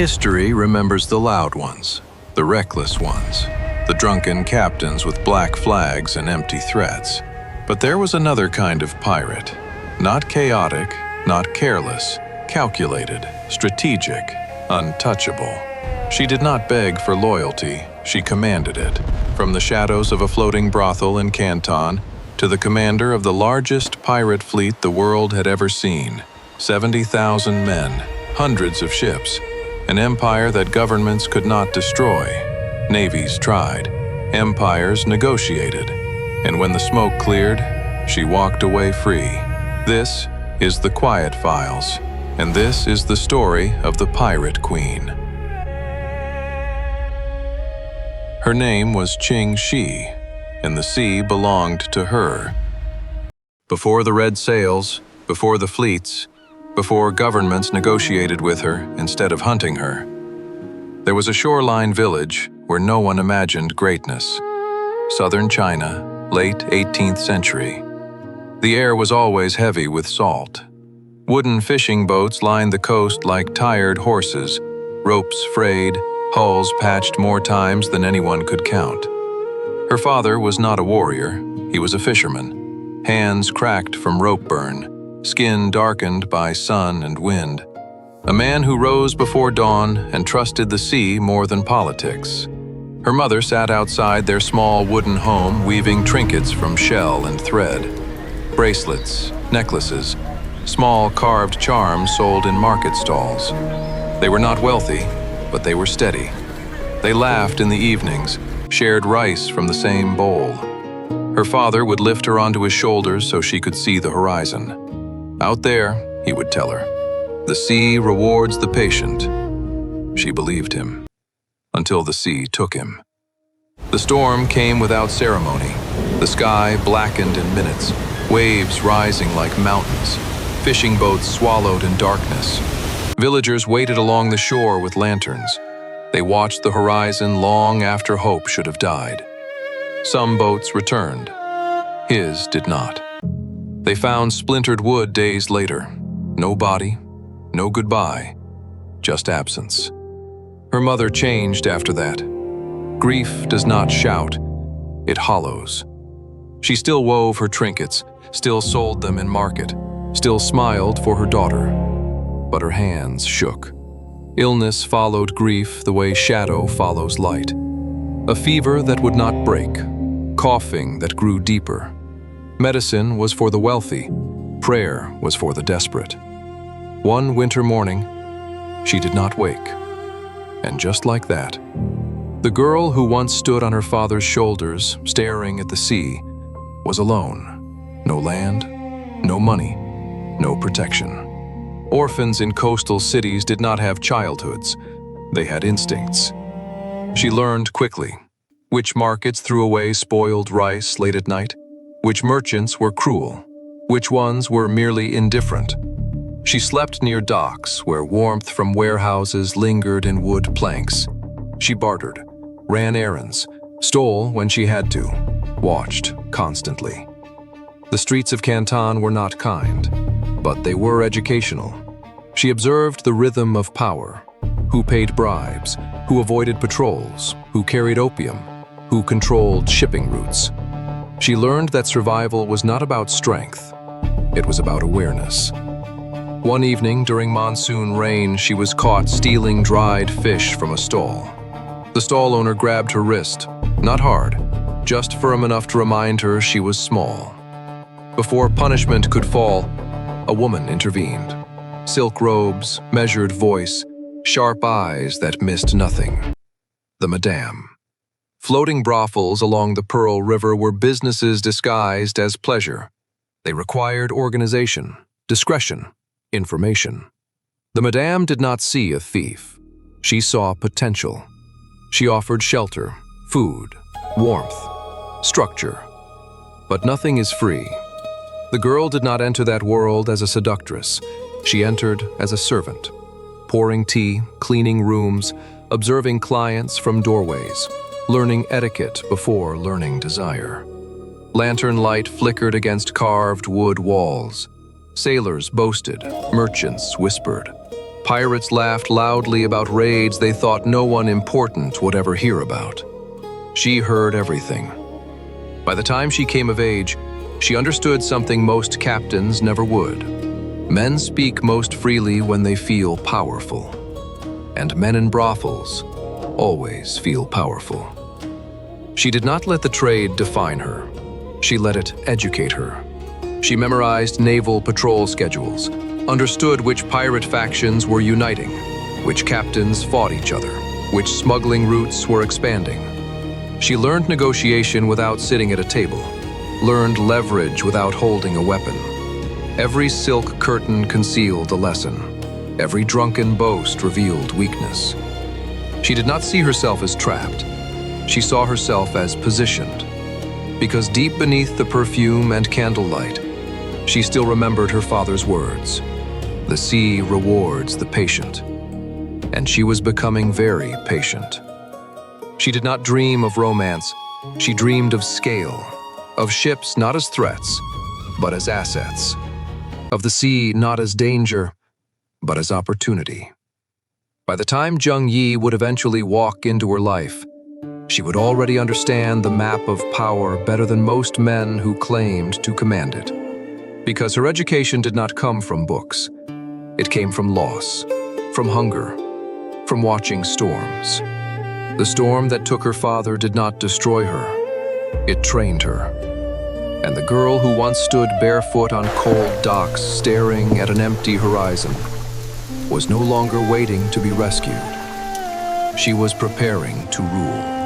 History remembers the loud ones, the reckless ones, the drunken captains with black flags and empty threats. But there was another kind of pirate, not chaotic, not careless, calculated, strategic, untouchable. She did not beg for loyalty, she commanded it. From the shadows of a floating brothel in Canton to the commander of the largest pirate fleet the world had ever seen. 70,000 men, hundreds of ships, an empire that governments could not destroy. Navies tried, empires negotiated, and when the smoke cleared, she walked away free. This is the Quiet Files, and this is the story of the Pirate Queen. Her name was Qing Shi, and the sea belonged to her. Before the red sails, before the fleets, before governments negotiated with her instead of hunting her, there was a shoreline village where no one imagined greatness. Southern China, late 18th century. The air was always heavy with salt. Wooden fishing boats lined the coast like tired horses, ropes frayed, hulls patched more times than anyone could count. Her father was not a warrior, he was a fisherman, hands cracked from rope burn, skin darkened by sun and wind. A man who rose before dawn and trusted the sea more than politics. Her mother sat outside their small wooden home weaving trinkets from shell and thread. Bracelets, necklaces, small carved charms sold in market stalls. They were not wealthy, but they were steady. They laughed in the evenings, shared rice from the same bowl. Her father would lift her onto his shoulders so she could see the horizon. Out there, he would tell her, the sea rewards the patient. She believed him, until the sea took him. The storm came without ceremony. The sky blackened in minutes, waves rising like mountains, fishing boats swallowed in darkness. Villagers waited along the shore with lanterns. They watched the horizon long after hope should have died. Some boats returned. His did not. They found splintered wood days later. No body, no goodbye, just absence. Her mother changed after that. Grief does not shout, it hollows. She still wove her trinkets, still sold them in market, still smiled for her daughter. But her hands shook. Illness followed grief the way shadow follows light. A fever that would not break, coughing that grew deeper. Medicine was for the wealthy, prayer was for the desperate. One winter morning, she did not wake. And just like that, the girl who once stood on her father's shoulders, staring at the sea, was alone. No land, no money, no protection. Orphans in coastal cities did not have childhoods. They had instincts. She learned quickly which markets threw away spoiled rice late at night, which merchants were cruel, which ones were merely indifferent. She slept near docks where warmth from warehouses lingered in wood planks. She bartered, ran errands, stole when she had to, watched constantly. The streets of Canton were not kind, but they were educational. She observed the rhythm of power, who paid bribes, who avoided patrols, who carried opium, who controlled shipping routes. She learned that survival was not about strength, it was about awareness. One evening during monsoon rain, she was caught stealing dried fish from a stall. The stall owner grabbed her wrist, not hard, just firm enough to remind her she was small. Before punishment could fall, a woman intervened. Silk robes, measured voice, sharp eyes that missed nothing. The Madame. Floating brothels along the Pearl River were businesses disguised as pleasure. They required organization, discretion, information. The Madame did not see a thief. She saw potential. She offered shelter, food, warmth, structure. But nothing is free. The girl did not enter that world as a seductress. She entered as a servant, pouring tea, cleaning rooms, observing clients from doorways, learning etiquette before learning desire. Lantern light flickered against carved wood walls. Sailors boasted, merchants whispered. Pirates laughed loudly about raids they thought no one important would ever hear about. She heard everything. By the time she came of age, she understood something most captains never would. Men speak most freely when they feel powerful. And men in brothels always feel powerful. She did not let the trade define her. She let it educate her. She memorized naval patrol schedules, understood which pirate factions were uniting, which captains fought each other, which smuggling routes were expanding. She learned negotiation without sitting at a table, learned leverage without holding a weapon. Every silk curtain concealed a lesson. Every drunken boast revealed weakness. She did not see herself as trapped. She saw herself as positioned. Because deep beneath the perfume and candlelight, she still remembered her father's words. The sea rewards the patient. And she was becoming very patient. She did not dream of romance. She dreamed of scale, of ships not as threats, but as assets, of the sea not as danger, but as opportunity. By the time Jung Yi would eventually walk into her life, she would already understand the map of power better than most men who claimed to command it. Because her education did not come from books. It came from loss, from hunger, from watching storms. The storm that took her father did not destroy her. It trained her. And the girl who once stood barefoot on cold docks staring at an empty horizon was no longer waiting to be rescued. She was preparing to rule.